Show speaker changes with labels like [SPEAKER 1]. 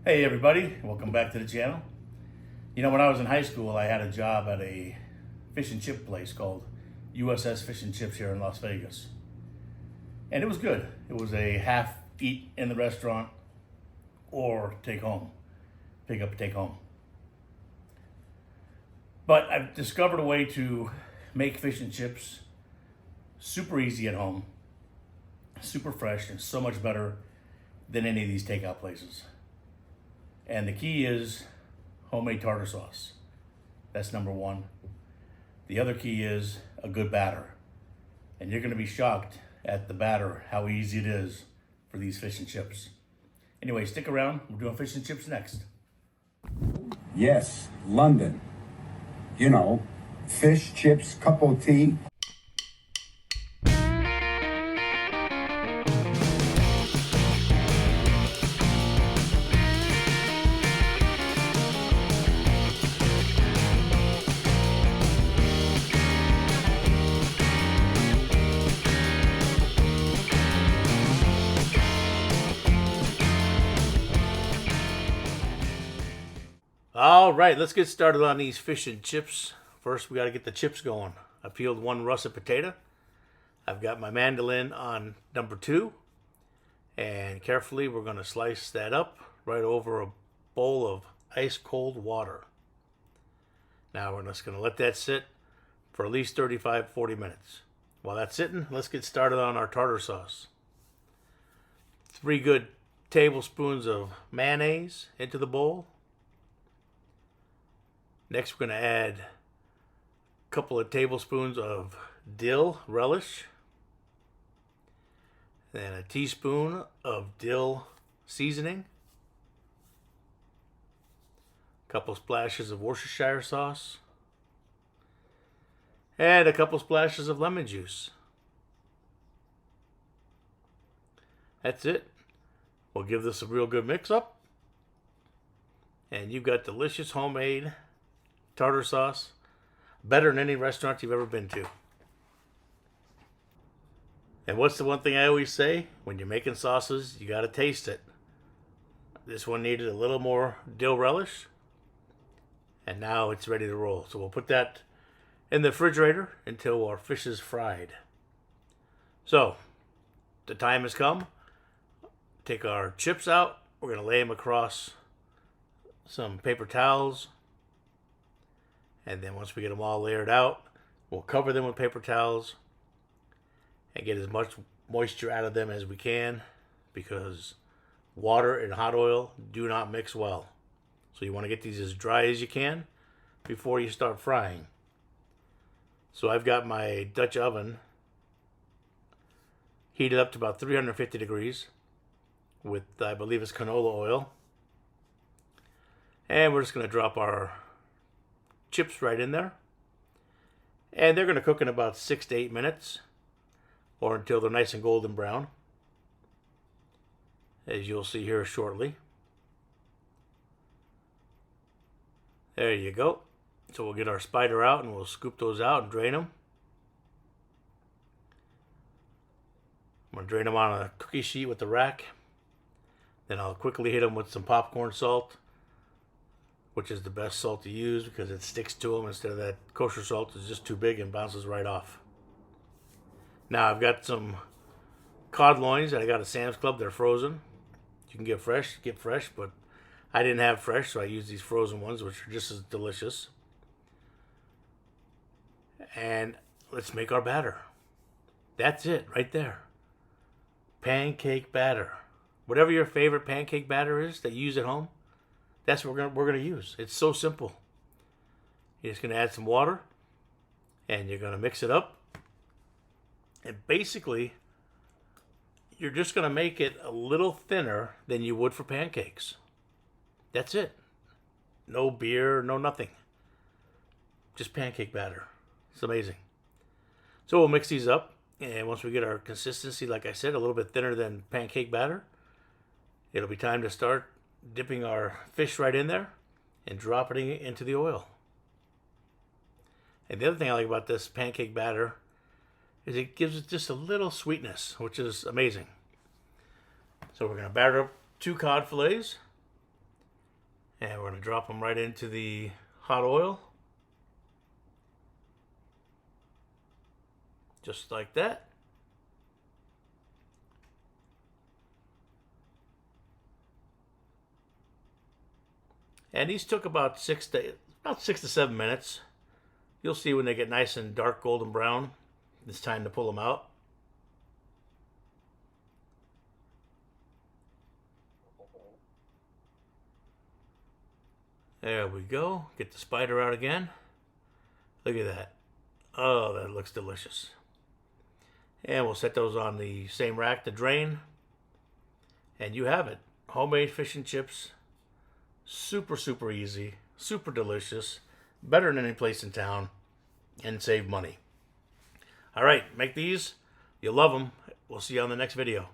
[SPEAKER 1] Hey everybody, welcome back to the channel. When I was in high school, I had a job at a fish and chip place called USS Fish and Chips here in Las Vegas. And it was good. It was a half eat in the restaurant or take home, pick up, take home. But I've discovered a way to make fish and chips super easy at home, super fresh, and so much better than any of these takeout places. And the key is homemade tartar sauce. That's number one. The other key is a good batter. And you're gonna be shocked at the batter, how easy it is for these fish and chips. Anyway, stick around. We're doing fish and chips next.
[SPEAKER 2] Yes, London. You know, fish, chips, cup of tea.
[SPEAKER 1] All right, let's get started on these fish and chips. First, we got to get the chips going. I peeled one russet potato. I've got my mandolin on number 2. And carefully, we're going to slice that up right over a bowl of ice cold water. Now, we're just going to let that sit for at least 35-40 minutes. While that's sitting, let's get started on our tartar sauce. 3 good tablespoons of mayonnaise into the bowl. Next, we're going to add a couple of tablespoons of dill relish. Then a teaspoon of dill seasoning. A couple splashes of Worcestershire sauce. And a couple splashes of lemon juice. That's it. We'll give this a real good mix up. And you've got delicious homemade tartar sauce, better than any restaurant you've ever been to. And what's the one thing I always say? When you're making sauces, you got to taste it. This one needed a little more dill relish, and now it's ready to roll. So we'll put that in the refrigerator until our fish is fried. So the time has come. Take our chips out. We're going to lay them across some paper towels. And then once we get them all layered out, we'll cover them with paper towels and get as much moisture out of them as we can, because water and hot oil do not mix well. So you want to get these as dry as you can before you start frying. So I've got my Dutch oven heated up to about 350 degrees with, I believe it's canola oil. And we're just going to drop our chips right in there, and they're going to cook in about 6 to 8 minutes, or until they're nice and golden brown, as you'll see here shortly. There you go. So we'll get our spider out and we'll scoop those out and drain them. I'm going to drain them on a cookie sheet with the rack. Then I'll quickly hit them with some popcorn salt, which is the best salt to use because it sticks to them instead of that kosher salt is just too big and bounces right off. Now I've got some cod loins that I got at Sam's Club. They're frozen. You can get fresh, but I didn't have fresh, so I used these frozen ones, which are just as delicious. And let's make our batter. That's it right there. Pancake batter. Whatever your favorite pancake batter is that you use at home, that's what we're gonna use. It's so simple. You're just gonna add some water, and you're gonna mix it up. And basically, you're just gonna make it a little thinner than you would for pancakes. That's it. No beer, no nothing. Just pancake batter. It's amazing. So we'll mix these up, and once we get our consistency, like I said, a little bit thinner than pancake batter, it'll be time to start dipping our fish right in there and dropping it into the oil. And the other thing I like about this pancake batter is it gives it just a little sweetness, which is amazing. So we're going to batter up 2 cod fillets. And we're going to drop them right into the hot oil. Just like that. And these took about 6 to 7 minutes. You'll see when they get nice and dark golden brown, it's time to pull them out. There we go. Get the spider out again. Look at that. Oh, that looks delicious. And we'll set those on the same rack to drain. And you have it. Homemade fish and chips. Super, super easy. Super delicious. Better than any place in town. And save money. All right, make these. You'll love them. We'll see you on the next video.